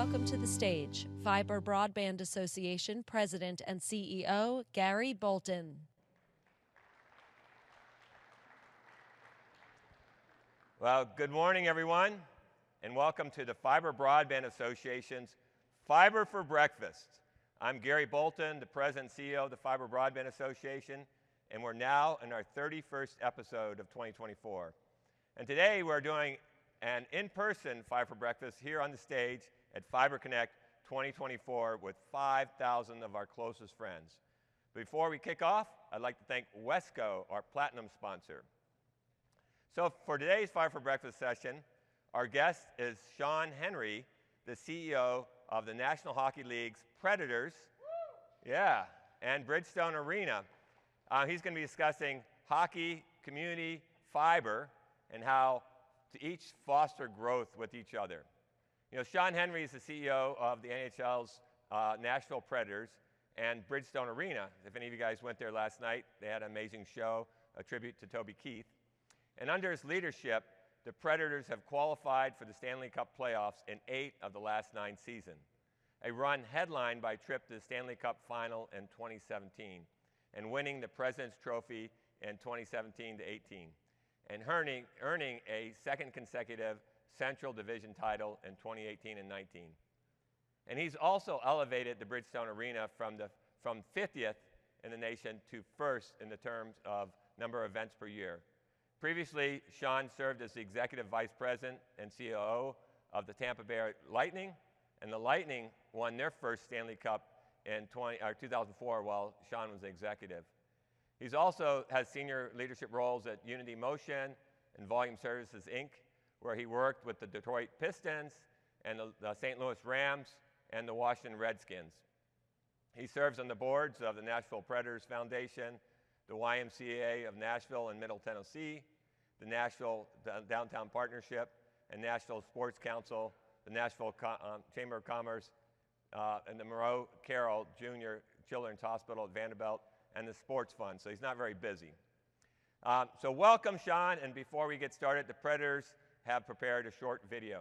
welcome to the stage Fiber Broadband Association President and CEO Gary Bolton. Well, good morning, everyone, and welcome to the Fiber Broadband Association's Fiber for Breakfast. I'm Gary Bolton, the President and CEO of the Fiber Broadband Association, and we're now in our 31st episode of 2024. And today we're doing an in-person Fiber for Breakfast here on the stage at Fiber Connect 2024 with 5,000 of our closest friends. Before we kick off, I'd like to thank Wesco, our platinum sponsor. So for today's Fiber for Breakfast session, our guest is Sean Henry, the CEO of the National Hockey League's Predators, and Bridgestone Arena. He's going to be discussing hockey, community, fiber, and how to each foster growth with each other. You know, Sean Henry is the CEO of the NHL's Nashville Predators and Bridgestone Arena. If any of you guys went there last night, they had an amazing show, a tribute to Toby Keith. And under his leadership, the Predators have qualified for the Stanley Cup Playoffs in 8 of the last 9 seasons, a run headlined by a trip to the Stanley Cup Final in 2017, and winning the President's Trophy in 2017 to 18, and earning a second consecutive Central Division title in 2018 and 19. And he's also elevated the Bridgestone Arena from 50th in the nation to first in the terms of number of events per year. Previously, Sean served as the Executive Vice President and COO of the Tampa Bay Lightning, and the Lightning won their first Stanley Cup in 2004 while Sean was the executive. He's also has senior leadership roles at Unity Motion and Volume Services, Inc., where he worked with the Detroit Pistons and the St. Louis Rams and the Washington Redskins. He serves on the boards of the Nashville Predators Foundation, the YMCA of Nashville and Middle Tennessee, the Nashville Downtown Partnership, and Nashville Sports Council, the Nashville Chamber of Commerce, and the Moreau Carroll Jr. Children's Hospital at Vanderbilt, and the Sports Fund, so he's not very busy. So welcome, Sean, and before we get started, the Predators have prepared a short video.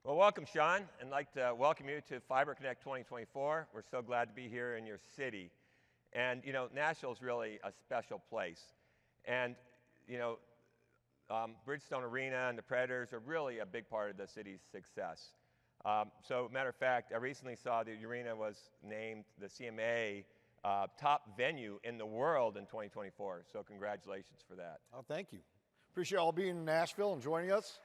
Well, welcome, Sean, and I'd like to welcome you to Fiber Connect 2024. We're so glad to be here in your city. And, you know, Nashville is really a special place. And, you know, Bridgestone Arena and the Predators are really a big part of the city's success. So, matter of fact, I recently saw the arena was named the CMA top venue in the world in 2024. So, congratulations for that. Oh, thank you. Appreciate all being in Nashville and joining us.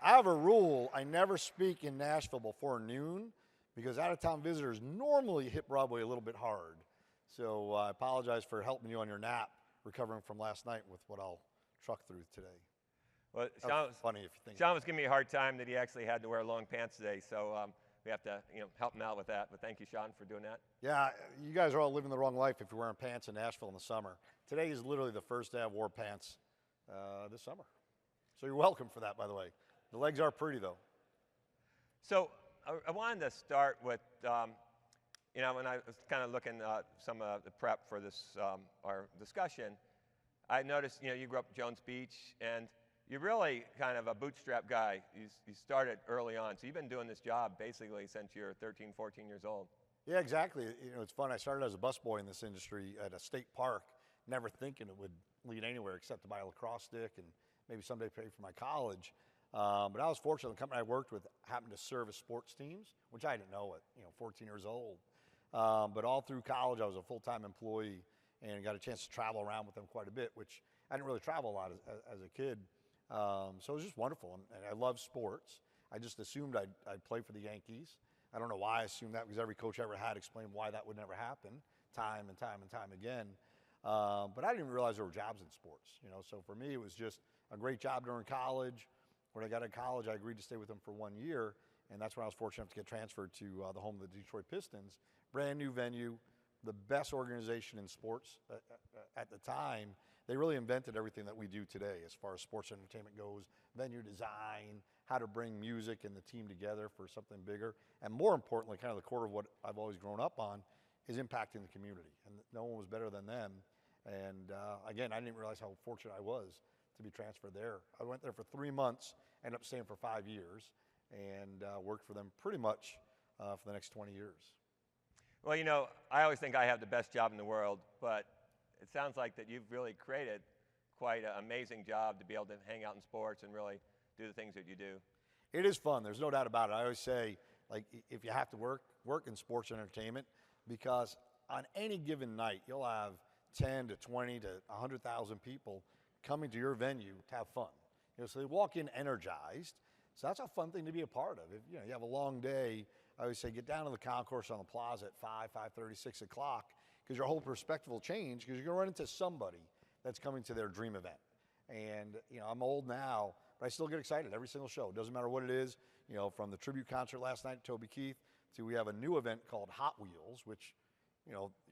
I have a rule, I never speak in Nashville before noon because out-of-town visitors normally hit Broadway a little bit hard. So I apologize for helping you on your nap, recovering from last night with what I'll truck through today. Well, Sean was giving me a hard time that he actually had to wear long pants today, so we have to help him out with that. But thank you, Sean, for doing that. Yeah, you guys are all living the wrong life if you're wearing pants in Nashville in the summer. Today is literally the first day I've wore pants this summer. So you're welcome for that, by the way. The legs are pretty, though. So I wanted to start with, when I was kind of looking at some of the prep for this, our discussion, I noticed, you grew up in Jones Beach, and you're really kind of a bootstrap guy. You started early on, so you've been doing this job basically since you're 13, 14 years old. Yeah, exactly. It's fun. I started as a busboy in this industry at a state park, never thinking it would lead anywhere except to buy a lacrosse stick and maybe someday pay for my college. But I was fortunate. The company I worked with happened to service sports teams, which I didn't know at 14 years old. But all through college, I was a full-time employee and got a chance to travel around with them quite a bit, which I didn't really travel a lot as a kid. So it was just wonderful, and I love sports. I just assumed I'd play for the Yankees. I don't know why I assumed that, because every coach I ever had explained why that would never happen. time and time and time again. But I didn't even realize there were jobs in sports, So for me, it was just a great job during college. When I got in college, I agreed to stay with them for 1 year, and that's when I was fortunate enough to get transferred to the home of the Detroit Pistons. Brand new venue, the best organization in sports at the time. They really invented everything that we do today as far as sports entertainment goes, venue design, how to bring music and the team together for something bigger. And more importantly, kind of the core of what I've always grown up on is impacting the community. And no one was better than them. And again, I didn't realize how fortunate I was to be transferred there. I went there for 3 months, ended up staying for 5 years, and worked for them pretty much for the next 20 years. Well, I always think I have the best job in the world, but it sounds like that you've really created quite an amazing job to be able to hang out in sports and really do the things that you do. It is fun. There's no doubt about it. I always say, like, if you have to work in sports and entertainment, because on any given night, you'll have 10 to 20 to 100,000 people coming to your venue to have fun. So they walk in energized. So that's a fun thing to be a part of. If you have a long day, I always say get down to the concourse on the plaza at 5, 5:30, 6 o'clock, because your whole perspective will change because you're going to run into somebody that's coming to their dream event. And, I'm old now, but I still get excited every single show. It doesn't matter what it is, from the tribute concert last night, Toby Keith, to we have a new event called Hot Wheels, which,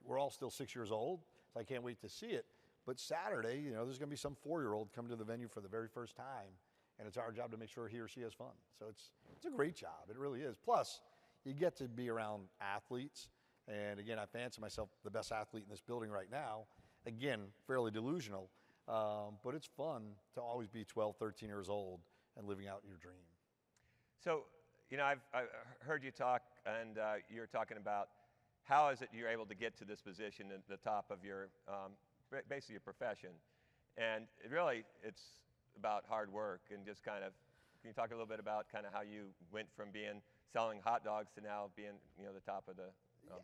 we're all still 6 years old, so I can't wait to see it. But Saturday, there's going to be some 4-year-old come to the venue for the very first time, and it's our job to make sure he or she has fun. So it's a great job. It really is. Plus, you get to be around athletes. And again, I fancy myself the best athlete in this building right now. Again, fairly delusional, but it's fun to always be 12, 13 years old and living out your dream. So, I've heard you talk, and you're talking about how is it you're able to get to this position at the top of your, basically your profession. And it's about hard work and just kind of, can you talk a little bit about kind of how you went from selling hot dogs to now being, the top of the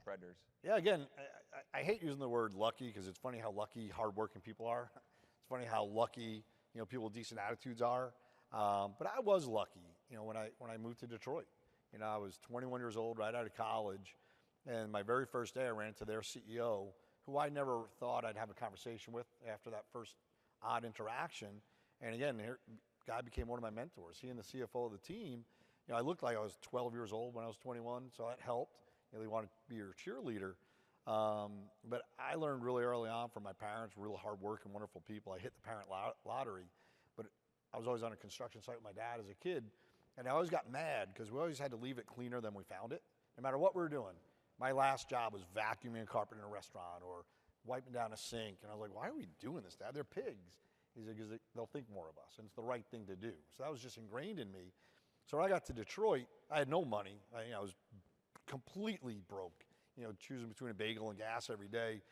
Predators? Yeah, again, I hate using the word lucky because it's funny how lucky hardworking people are. It's funny how lucky, people with decent attitudes are. But I was lucky, when I moved to Detroit. I was 21 years old, right out of college, and my very first day I ran into their CEO, who I never thought I'd have a conversation with after that first odd interaction. And again, guy became one of my mentors. He and the CFO of the team, I looked like I was 12 years old when I was 21, so that helped. They wanted to be your cheerleader. But I learned really early on from my parents, real hard work and wonderful people. I hit the parent lottery, but I was always on a construction site with my dad as a kid, and I always got mad because we always had to leave it cleaner than we found it, no matter what we were doing. My last job was vacuuming a carpet in a restaurant or wiping down a sink, and I was like, why are we doing this, Dad? They're pigs. He said, because they'll think more of us, and it's the right thing to do. So that was just ingrained in me. So when I got to Detroit, I had no money. I was completely broke, choosing between a bagel and gas every day.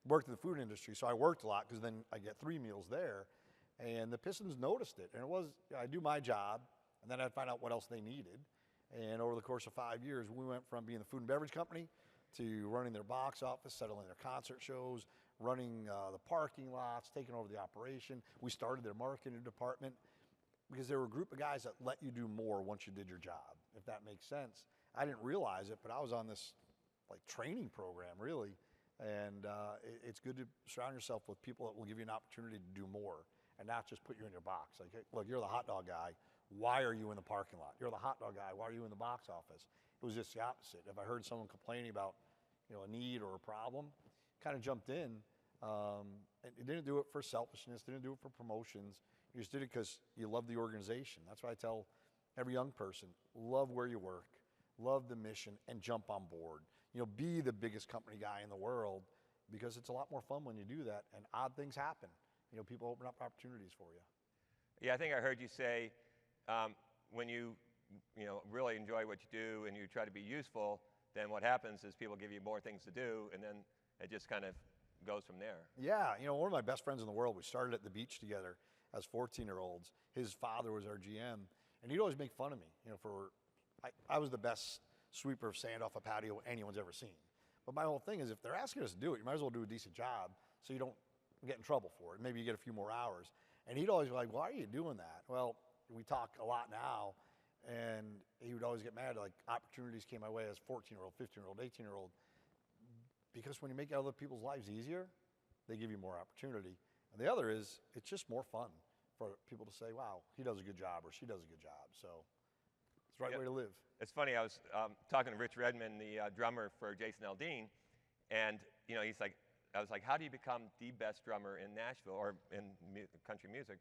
Worked in the food industry, so I worked a lot because then I get 3 meals there. And the Pistons noticed it. And it was, I do my job, and then I'd find out what else they needed. And over the course of 5 years, we went from being the food and beverage company to running their box office, settling their concert shows, running the parking lots, taking over the operation. We started their marketing department because they were a group of guys that let you do more once you did your job, if that makes sense. I didn't realize it, but I was on this training program, really. And it's good to surround yourself with people that will give you an opportunity to do more and not just put you in your box. Like, hey, look, you're the hot dog guy. Why are you in the parking lot? You're the hot dog guy. Why are you in the box office? It was just the opposite. If I heard someone complaining about, a need or a problem, kind of jumped in. And didn't do it for selfishness, didn't do it for promotions. You just did it because you love the organization. That's why I tell every young person, love where you work, love the mission, and jump on board. Be the biggest company guy in the world because it's a lot more fun when you do that, and odd things happen. People open up opportunities for you. Yeah, I think I heard you say when you really enjoy what you do and you try to be useful, then what happens is people give you more things to do, and then it just kind of goes from there. Yeah, one of my best friends in the world, we started at the beach together as 14-year-olds. His father was our GM, and he'd always make fun of me, I was the best sweeper of sand off a patio anyone's ever seen. But my whole thing is if they're asking us to do it, you might as well do a decent job so you don't get in trouble for it. Maybe you get a few more hours. And he'd always be like, why are you doing that? Well, we talk a lot now, and he would always get mad. Like, opportunities came my way as 14-year-old, 15-year-old, 18-year-old. because when you make other people's lives easier, they give you more opportunity. And the other is, it's just more fun for people to say, wow, he does a good job or she does a good job. So it's the right way to live. It's funny, I was talking to Rich Redmond, the drummer for Jason Aldean, and he's like, I was like, how do you become the best drummer in Nashville or in country music?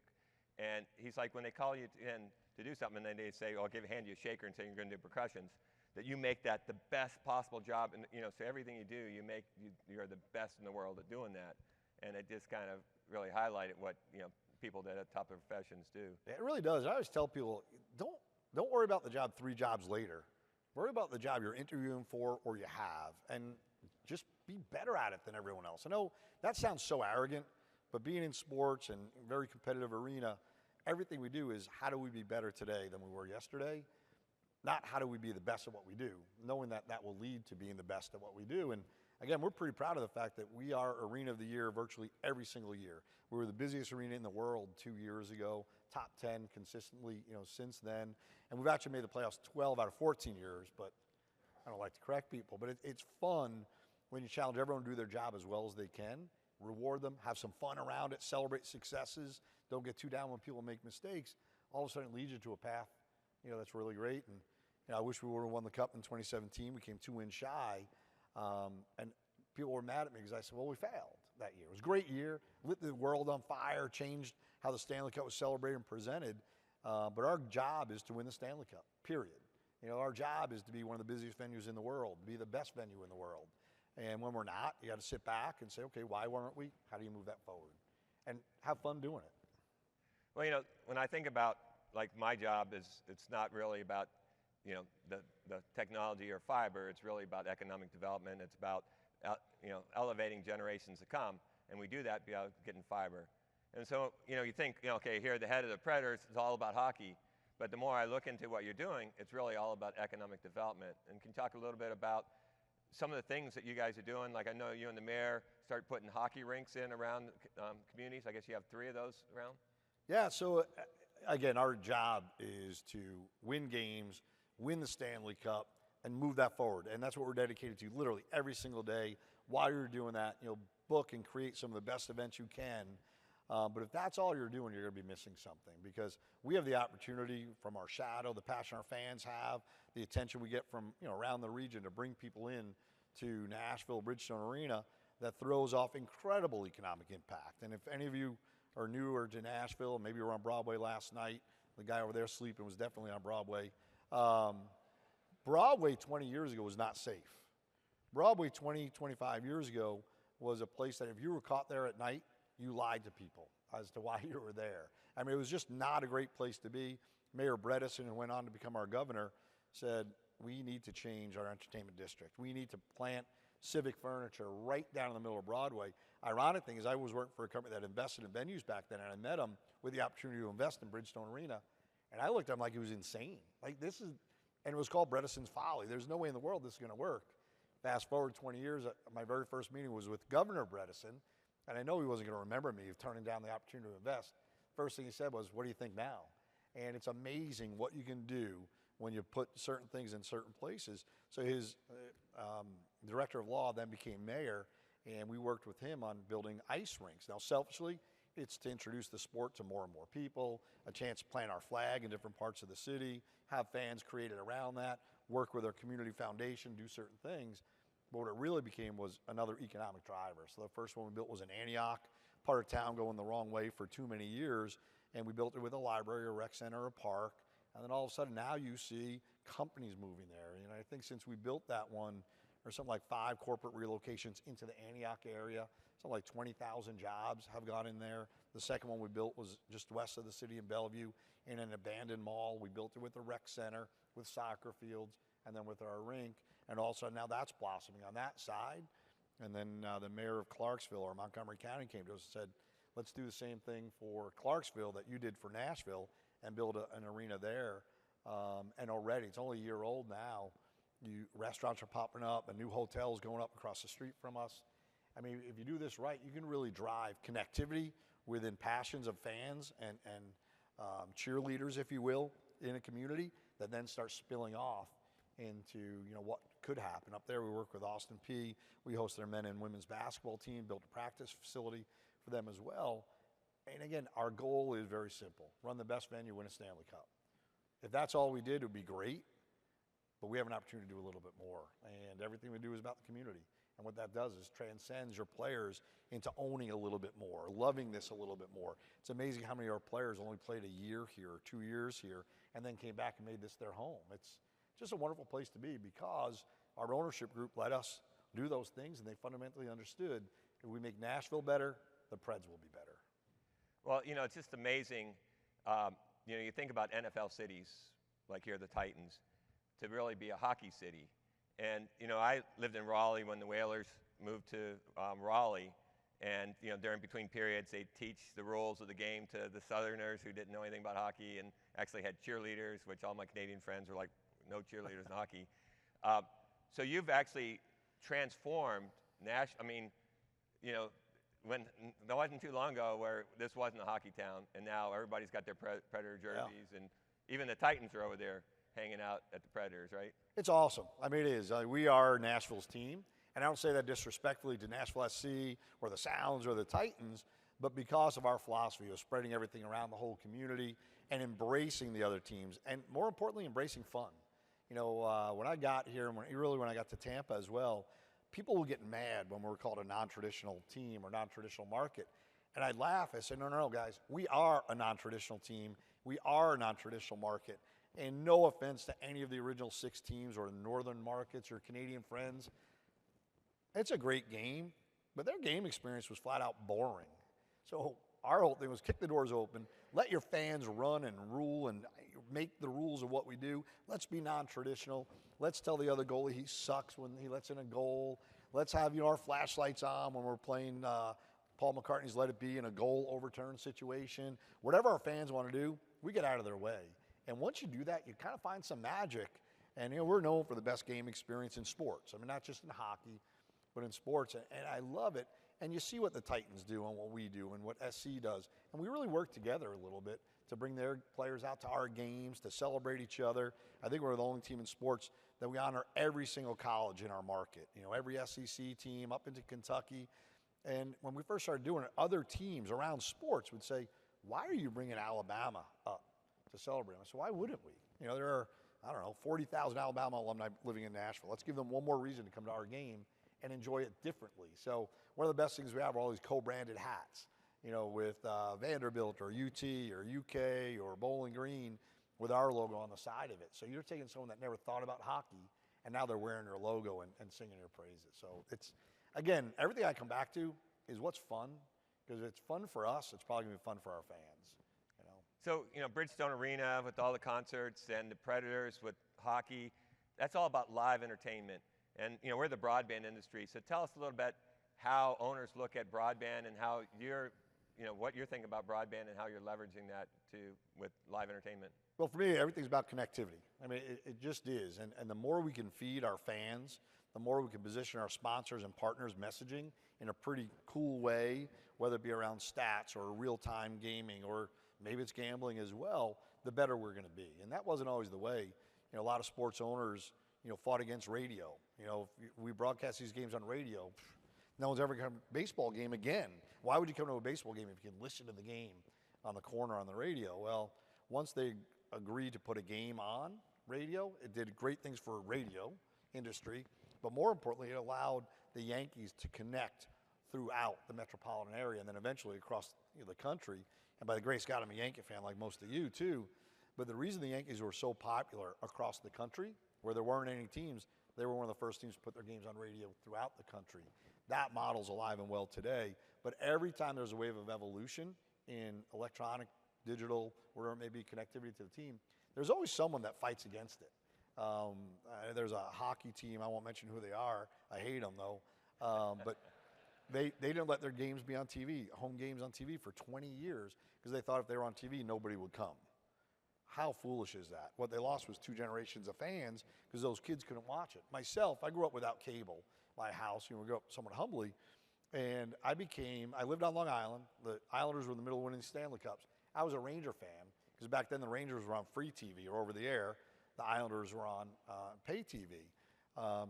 And he's like, when they call you in to do something, and then they say, oh, I'll hand you a shaker and say you're going to do percussions, that you make that the best possible job. And so everything you do, you're the best in the world at doing that. And it just kind of really highlighted what people that at top of professions do. It really does. I always tell people, don't worry about the job 3 jobs later. Worry about the job you're interviewing for or you have, and just be better at it than everyone else. I know that sounds so arrogant, but being in sports and very competitive arena, everything we do is how do we be better today than we were yesterday, not how do we be the best at what we do, knowing that that will lead to being the best at what we do. And again, we're pretty proud of the fact that we are Arena of the Year virtually every single year. We were the busiest arena in the world 2 years ago, top 10 consistently, since then. And we've actually made the playoffs 12 out of 14 years, but I don't like to correct people. But it's fun when you challenge everyone to do their job as well as they can, reward them, have some fun around it, celebrate successes, don't get too down when people make mistakes. All of a sudden it leads you to a path, that's really great. And I wish we would have won the Cup in 2017. We came 2 wins shy. And people were mad at me because I said, well, we failed that year. It was a great year, lit the world on fire, changed how the Stanley Cup was celebrated and presented. But our job is to win the Stanley Cup, period. Our job is to be one of the busiest venues in the world, be the best venue in the world. And when we're not, you got to sit back and say, okay, why weren't we? How do you move that forward? And have fun doing it. Well, when I think about, like, my job it's not really about, the technology or fiber. It's really about economic development. It's about, elevating generations to come. And we do that by getting fiber. And so, you think, okay, here the head of the Predators is all about hockey. But the more I look into what you're doing, it's really all about economic development. And can you talk a little bit about some of the things that you guys are doing? Like, I know you and the mayor start putting hockey rinks in around communities. I guess you have 3 of those around? Yeah, so again, our job is to win games, win the Stanley Cup, and move that forward. And that's what we're dedicated to literally every single day. While you're doing that, book and create some of the best events you can. But if that's all you're doing, you're going to be missing something, because we have the opportunity from our shadow, the passion our fans have, the attention we get from around the region to bring people in to Nashville Bridgestone Arena that throws off incredible economic impact. And if any of you are newer to Nashville, maybe you were on Broadway last night, the guy over there sleeping was definitely on Broadway. Broadway 20 years ago was not safe. Broadway 20, 25 years ago was a place that if you were caught there at night, you lied to people as to why you were there. I mean, it was just not a great place to be. Mayor Bredesen, who went on to become our governor, said, we need to change our entertainment district. We need to plant civic furniture right down in the middle of Broadway. Ironic thing is I was working for a company that invested in venues back then, and I met him with the opportunity to invest in Bridgestone Arena. And I looked at him like he was insane. Like, this is, and it was called Bredesen's Folly. There's no way in the world this is going to work. Fast forward 20 years, my very first meeting was with Governor Bredesen, and I know he wasn't going to remember me turning down the opportunity to invest. First thing he said was, what do you think now? And it's amazing what you can do when you put certain things in certain places. So his director of law then became mayor, and we worked with him on building ice rinks. Now, selfishly, it's to introduce the sport to more and more people, a chance to plant our flag in different parts of the city, have fans created around that, work with our community foundation, do certain things. But what it really became was another economic driver. So the first one we built was in Antioch, part of town going the wrong way for too many years, and we built it with a library, a rec center, a park, and then all of a sudden now you see companies moving there. I think since we built that one, there's something like 5 corporate relocations into the Antioch area. Something like 20,000 jobs have gone in there. The second one we built was just west of the city in Bellevue in an abandoned mall. We built it with a rec center, with soccer fields, and then with our rink. And also now that's blossoming on that side. And then the mayor of Clarksville or Montgomery County came to us and said, let's do the same thing for Clarksville that you did for Nashville and build an arena there. And already, it's only a year old now, restaurants are popping up and new hotels going up across the street from us. I mean, if you do this right, you can really drive connectivity within passions of fans and cheerleaders, if you will, in a community that then starts spilling off into, what could happen. Up there, we work with Austin P. We host their men and women's basketball team, built a practice facility for them as well. And again, our goal is very simple. Run the best venue, win a Stanley Cup. If that's all we did, it would be great. But we have an opportunity to do a little bit more. And everything we do is about the community. And what that does is transcends your players into owning a little bit more, loving this a little bit more. It's amazing how many of our players only played a year here, 2 years here, and then came back and made this their home. It's just a wonderful place to be because our ownership group let us do those things, and they fundamentally understood if we make Nashville better, the Preds will be better. Well, it's just amazing. You think about NFL cities, like here, the Titans, to really be a hockey city. And, I lived in Raleigh when the Whalers moved to Raleigh. And, during between periods, they teach the rules of the game to the Southerners who didn't know anything about hockey and actually had cheerleaders, which all my Canadian friends were like, no cheerleaders in hockey. So you've actually transformed when that wasn't too long ago where this wasn't a hockey town, and now everybody's got their Predator jerseys, and even the Titans are over there hanging out at the Predators, right? It's awesome. It is. We are Nashville's team, and I don't say that disrespectfully to Nashville SC or the Sounds or the Titans, but because of our philosophy of spreading everything around the whole community and embracing the other teams, and more importantly, embracing fun. When I got here, and when I got to Tampa as well, people will get mad when we're called a non-traditional team or non-traditional market. And I'd laugh. I say, no, guys, we are a non-traditional team. We are a non-traditional market. And no offense to any of the original 6 teams or northern markets or Canadian friends. It's a great game, but their game experience was flat out boring. So our whole thing was kick the doors open, let your fans run and rule and make the rules of what we do. Let's be non-traditional. Let's tell the other goalie he sucks when he lets in a goal. Let's have our flashlights on when we're playing Paul McCartney's Let It Be in a goal overturn situation. Whatever our fans want to do, we get out of their way. And once you do that, you kind of find some magic. And we're known for the best game experience in sports. Not just in hockey, but in sports. And I love it. And you see what the Titans do and what we do and what SC does. And we really work together a little bit to bring their players out to our games, to celebrate each other. I think we're the only team in sports that we honor every single college in our market. Every SEC team up into Kentucky. And when we first started doing it, other teams around sports would say, why are you bringing Alabama up to celebrate? I said, why wouldn't we? There are, 40,000 Alabama alumni living in Nashville. Let's give them one more reason to come to our game and enjoy it differently. So one of the best things we have are all these co-branded hats, with Vanderbilt or UT or UK or Bowling Green with our logo on the side of it. So you're taking someone that never thought about hockey, and now they're wearing your logo and singing your praises. So it's, again, everything I come back to is what's fun, because it's fun for us. It's probably going to be fun for our fans. So, Bridgestone Arena with all the concerts and the Predators with hockey, that's all about live entertainment. And, we're the broadband industry. So tell us a little bit how owners look at broadband and how what you're thinking about broadband and how you're leveraging that with live entertainment. Well, for me, everything's about connectivity. It just is. And the more we can feed our fans, the more we can position our sponsors and partners messaging in a pretty cool way, whether it be around stats or real-time gaming or maybe it's gambling as well, the better we're going to be. And that wasn't always the way. A lot of sports owners, fought against radio. If we broadcast these games on radio, no one's ever come to a baseball game again. Why would you come to a baseball game if you can listen to the game on the corner on the radio? Well, once they agreed to put a game on radio, it did great things for radio industry, but more importantly, it allowed the Yankees to connect throughout the metropolitan area and then eventually across the country. And by the grace of God, I'm a Yankee fan like most of you too. But the reason the Yankees were so popular across the country, where there weren't any teams, they were one of the first teams to put their games on radio throughout the country. That model's alive and well today. But every time there's a wave of evolution in electronic, digital, whatever it may be, connectivity to the team, there's always someone that fights against it. There's a hockey team, I won't mention who they are. I hate them though. But they didn't let their games be on TV, home games on TV for 20 years because they thought if they were on TV, nobody would come. How foolish is that? What they lost was 2 generations of fans because those kids couldn't watch it. Myself, I grew up without cable. My house, we grew up somewhat humbly, and I lived on Long Island. The Islanders were in the middle of winning the Stanley Cups. I was a Ranger fan because back then the Rangers were on free TV or over the air. the Islanders were on pay TV.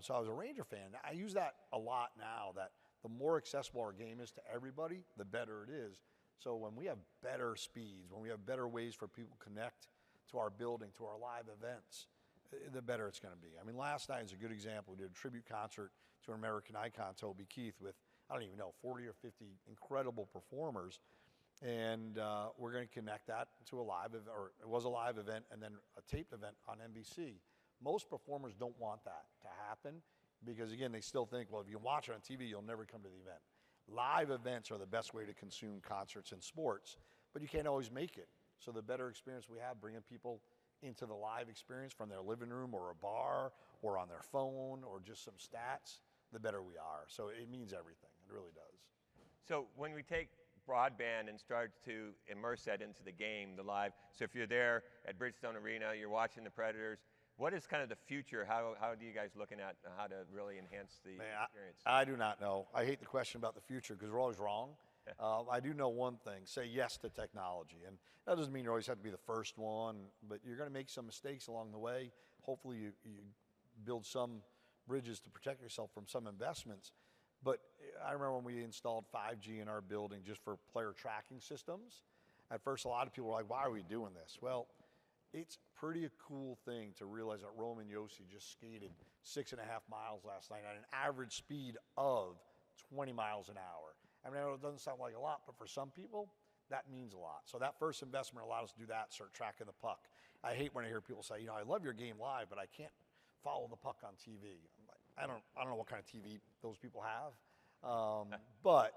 So I was a Ranger fan. I use that a lot now, that the more accessible our game is to everybody, the better it is. So when we have better speeds, when we have better ways for people to connect to our building, to our live events, the better it's going to be. I mean, last night is a good example. We did a tribute concert to an American icon, Toby Keith, with, I don't even know, 40 or 50 incredible performers. And we're going to connect that to a live event, or it was a live event, and then a taped event on NBC. Most performers don't want that to happen because, again, they still think, well, if you watch it on TV, you'll never come to the event. Live events are the best way to consume concerts and sports, but you can't always make it. So the better experience we have bringing people into the live experience from their living room or a bar or on their phone or just some stats, the better we are. So it means everything. It really does. So when we take broadband and start to immerse that into the game, the live, so if you're there at Bridgestone Arena, you're watching the Predators, what is kind of the future? How do you guys looking at how to really enhance the experience? I do not know. I hate the question about the future because we're always wrong. I do know one thing: say yes to technology, and that doesn't mean you always have to be the first one, but you're going to make some mistakes along the way. Hopefully, you build some bridges to protect yourself from some investments. But I remember when we installed 5G in our building just for player tracking systems. At first, a lot of people were like, "Why are we doing this?" Well, it's pretty a cool thing to realize that Roman Josi just skated 6.5 miles last night at an average speed of 20 miles an hour. I mean, I know it doesn't sound like a lot, but for some people, that means a lot. So that first investment allowed us to do that, start tracking the puck. I hate when I hear people say, I love your game live, but I can't follow the puck on TV. I'm like, I don't know what kind of TV those people have, but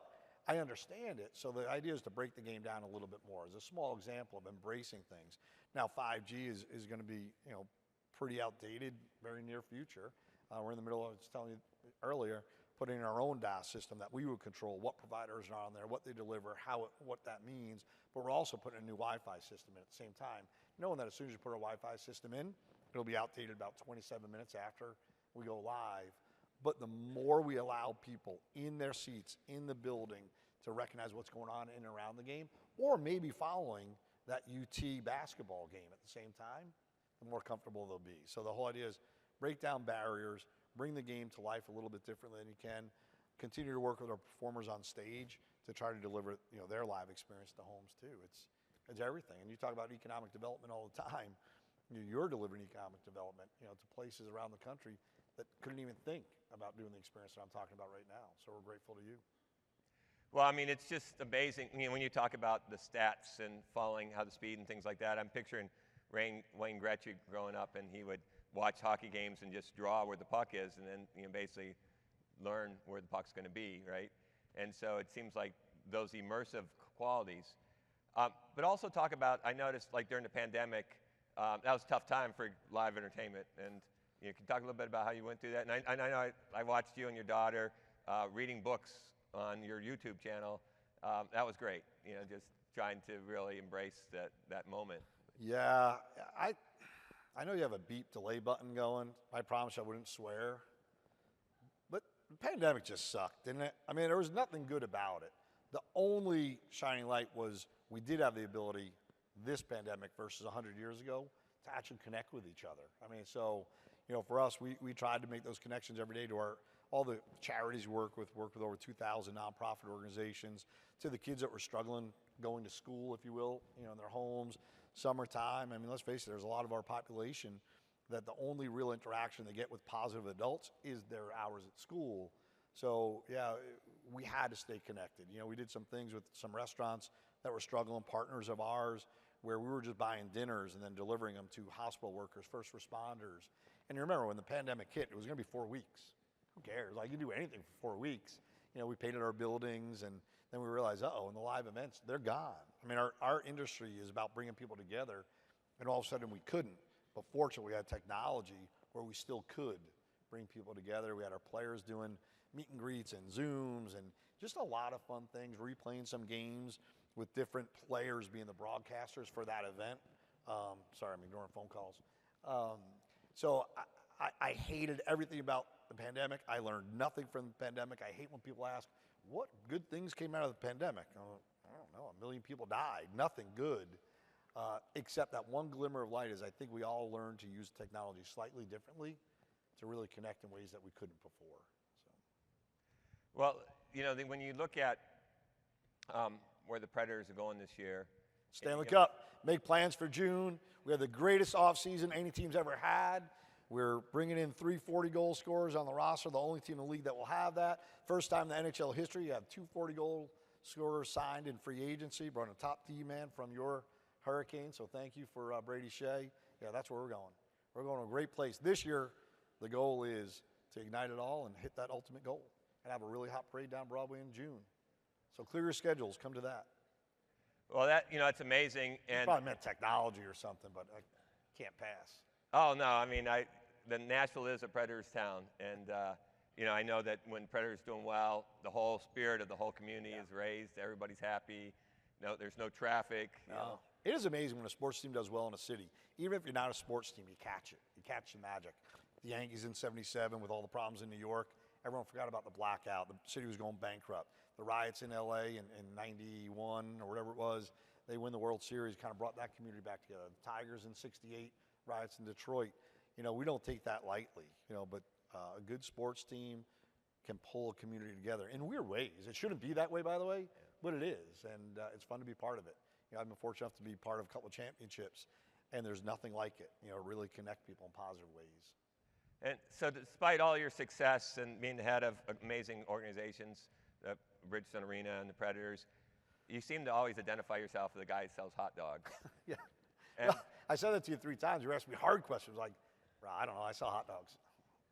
I understand it. So the idea is to break the game down a little bit more. As a small example of embracing things. Now 5G is going to be pretty outdated very near future. We're in the middle of, I was telling you earlier, putting in our own DAS system that we would control what providers are on there, what they deliver, what that means. But we're also putting a new Wi-Fi system in at the same time, knowing that as soon as you put a Wi-Fi system in, it'll be outdated about 27 minutes after we go live. But the more we allow people in their seats, in the building, to recognize what's going on in and around the game, or maybe following that UT basketball game at the same time, the more comfortable they'll be. So the whole idea is break down barriers, bring the game to life a little bit differently than you can, continue to work with our performers on stage to try to deliver their live experience to homes too. It's everything. And you talk about economic development all the time. You're delivering economic development to places around the country that couldn't even think about doing the experience that I'm talking about right now. So we're grateful to you. Well, I mean, it's just amazing. When you talk about the stats and following how the speed and things like that, I'm picturing Wayne Gretzky growing up, and he would watch hockey games and just draw where the puck is, and then basically learn where the puck's going to be, right? And so it seems like those immersive qualities. But also talk about, I noticed like during the pandemic, that was a tough time for live entertainment, and you can talk a little bit about how you went through that. And I know I watched you and your daughter reading books on your YouTube channel. That was great, just trying to really embrace that moment. Yeah, I know you have a beep delay button going. I promise I wouldn't swear. But the pandemic just sucked, didn't it? I mean, there was nothing good about it. The only shining light was we did have the ability, this pandemic versus 100 years ago, to actually connect with each other. I mean, so, for us, we tried to make those connections every day to all the charities we work with over 2,000 nonprofit organizations, to the kids that were struggling going to school, if you will, in their homes, summertime. I mean, let's face it, there's a lot of our population that the only real interaction they get with positive adults is their hours at school. So, yeah, we had to stay connected. We did some things with some restaurants that were struggling, partners of ours, where we were just buying dinners and then delivering them to hospital workers, first responders. And you remember when the pandemic hit, it was going to be 4 weeks. Who cares? Like, you do anything for 4 weeks. We painted our buildings, and then we realized, and the live events, they're gone. I mean, our industry is about bringing people together, and all of a sudden we couldn't. But fortunately, we had technology where we still could bring people together. We had our players doing meet and greets and Zooms and just a lot of fun things, replaying some games with different players being the broadcasters for that event. Sorry, I'm ignoring phone calls. So I hated everything about the pandemic. I learned nothing from the pandemic. I hate when people ask, what good things came out of the pandemic? I don't know, 1 million people died, nothing good. except that one glimmer of light is I think we all learned to use technology slightly differently to really connect in ways that we couldn't before. So. Well, when you look at where the Predators are going this year. Stanley Cup, make plans for June. We have the greatest offseason any team's ever had. We're bringing in 3 40-goal scorers on the roster, the only team in the league that will have that. First time in the NHL history, you have 2 40-goal scorers signed in free agency, brought a top D-man from your Hurricane, so thank you for Brady Shea. Yeah, that's where we're going. We're going to a great place. This year, the goal is to ignite it all and hit that ultimate goal and have a really hot parade down Broadway in June. So clear your schedules, come to that. Well, that's amazing. And you probably meant technology or something, but I can't pass. Oh, no, I mean, the Nashville is a Predators town, and I know that when Predators doing well, the whole spirit of the whole community is raised. Everybody's happy. No, there's no traffic. No. It is amazing when a sports team does well in a city. Even if you're not a sports team, you catch it. You catch the magic. The Yankees in '77 with all the problems in New York, everyone forgot about the blackout. The city was going bankrupt. The riots in L.A. in '91 or whatever it was, they win the World Series, kind of brought that community back together. The Tigers in '68, riots in Detroit. We don't take that lightly, but a good sports team can pull a community together in weird ways. It shouldn't be that way, by the way, but it is, and it's fun to be part of it. I've been fortunate enough to be part of a couple of championships, and there's nothing like it, really connect people in positive ways. And so despite all your success and being the head of amazing organizations, the Bridgestone Arena and the Predators, you seem to always identify yourself as the guy who sells hot dogs. Yeah. And well, I said that to you 3 times. You were asking me hard questions like, I don't know, I sell hot dogs.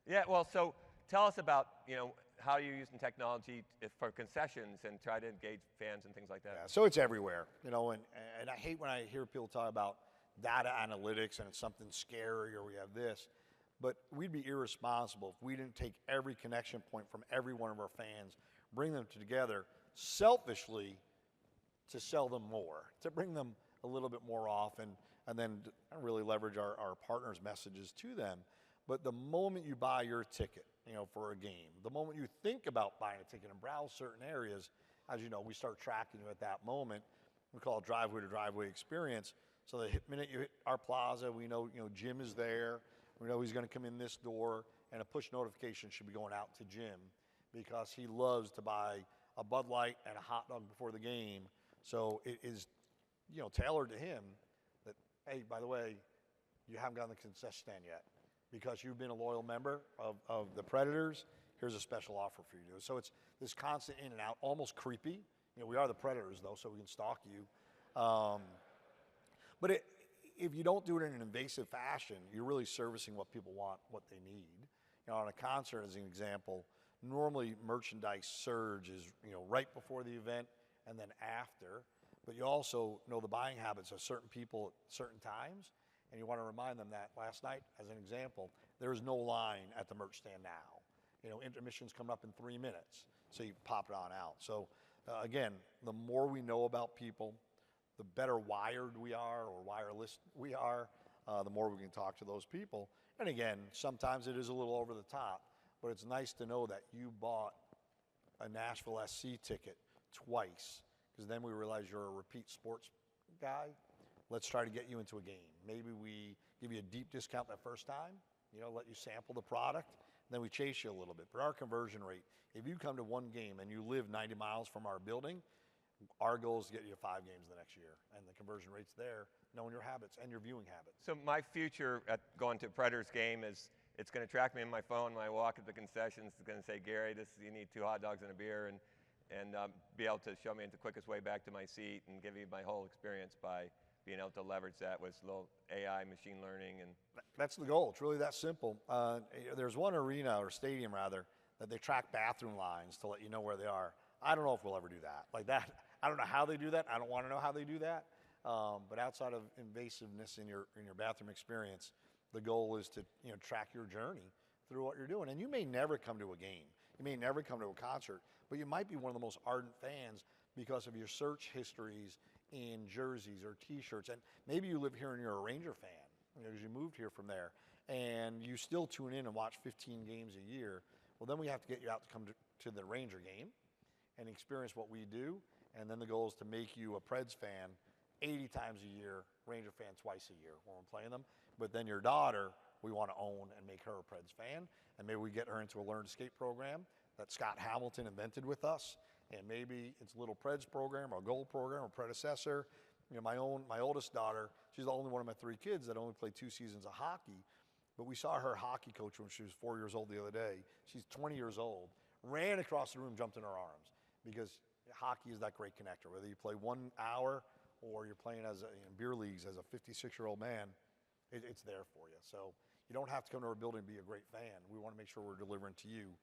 Yeah, well, so tell us about, how you're using technology for concessions and try to engage fans and things like that. Yeah, so it's everywhere, and I hate when I hear people talk about data analytics and it's something scary or we have this, but we'd be irresponsible if we didn't take every connection point from every one of our fans, bring them together selfishly to sell them more, to bring them a little bit more often, and then really leverage our partners' messages to them. But the moment you buy your ticket, for a game, the moment you think about buying a ticket and browse certain areas, as you know, we start tracking you at that moment. We call it driveway to driveway experience. So the minute you hit our plaza, we know, Jim is there. We know he's going to come in this door, and a push notification should be going out to Jim because he loves to buy a Bud Light and a hot dog before the game. So it is, tailored to him that, hey, by the way, you haven't gotten the concession stand yet. Because you've been a loyal member of the Predators, here's a special offer for you. So it's this constant in and out, almost creepy. We are the Predators, though, so we can stalk you. But if you don't do it in an invasive fashion, you're really servicing what people want, what they need. On a concert, as an example, normally merchandise surge is right before the event and then after. But you also know the buying habits of certain people at certain times. And you want to remind them that last night, as an example, there is no line at the merch stand now. Intermission's coming up in 3 minutes, so you pop it on out. So, again, the more we know about people, the better wired we are or wireless we are, the more we can talk to those people. And again, sometimes it is a little over the top, but it's nice to know that you bought a Nashville SC ticket twice, because then we realize you're a repeat sports guy. Let's try to get you into a game. Maybe we give you a deep discount that first time, let you sample the product, and then we chase you a little bit. But our conversion rate, if you come to one game and you live 90 miles from our building, our goal is to get you to 5 games the next year. And the conversion rate's there, knowing your habits and your viewing habits. So my future at going to a Predators game is it's going to track me in my phone when I walk at the concessions. It's going to say, Gary, you need 2 hot dogs and a beer, and be able to show me the quickest way back to my seat and give you my whole experience by being able to leverage that with a little AI, machine learning. And that's the goal. It's really that simple. There's one arena, or stadium rather, that they track bathroom lines to let you know where they are. I don't know if we'll ever do that. Like that, I don't know how they do that. I don't want to know how they do that. But outside of invasiveness in your bathroom experience, the goal is to track your journey through what you're doing. And you may never come to a game. You may never come to a concert, but you might be one of the most ardent fans because of your search histories in jerseys or T-shirts, and maybe you live here and you're a Ranger fan, because you moved here from there, and you still tune in and watch 15 games a year. Well, then we have to get you out to come to the Ranger game and experience what we do, and then the goal is to make you a Preds fan 80 times a year, Ranger fan twice a year when we're playing them. But then your daughter, we want to own and make her a Preds fan. And maybe we get her into a learn to skate program that Scott Hamilton invented with us. And maybe it's a little Preds program or a gold program or predecessor. You know, my oldest daughter, she's the only one of my 3 kids that only played 2 seasons of hockey. But we saw her hockey coach when she was 4 years old the other day. She's 20 years old, ran across the room, jumped in her arms, because hockey is that great connector. Whether you play 1 hour or you're playing in beer leagues as a 56-year-old man, it's there for you. So you don't have to come to our building and be a great fan. We want to make sure we're delivering to you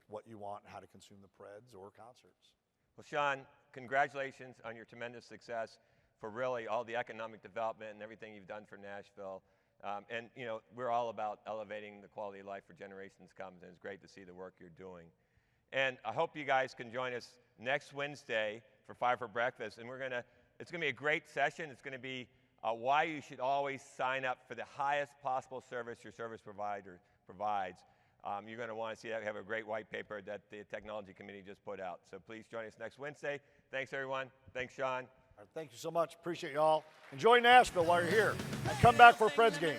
what you want and how to consume the Preds or concerts. Well, Sean, congratulations on your tremendous success for really all the economic development and everything you've done for Nashville. And, you know, we're all about elevating the quality of life for generations to come, and it's great to see the work you're doing. And I hope you guys can join us next Wednesday for Five for Breakfast. And it's going to be a great session. It's going to be why you should always sign up for the highest possible service your service provider provides. You're going to want to see that. We have a great white paper that the Technology Committee just put out. So please join us next Wednesday. Thanks, everyone. Thanks, Sean. All right, thank you so much. Appreciate y'all. Enjoy Nashville while you're here. And come back for a Preds game.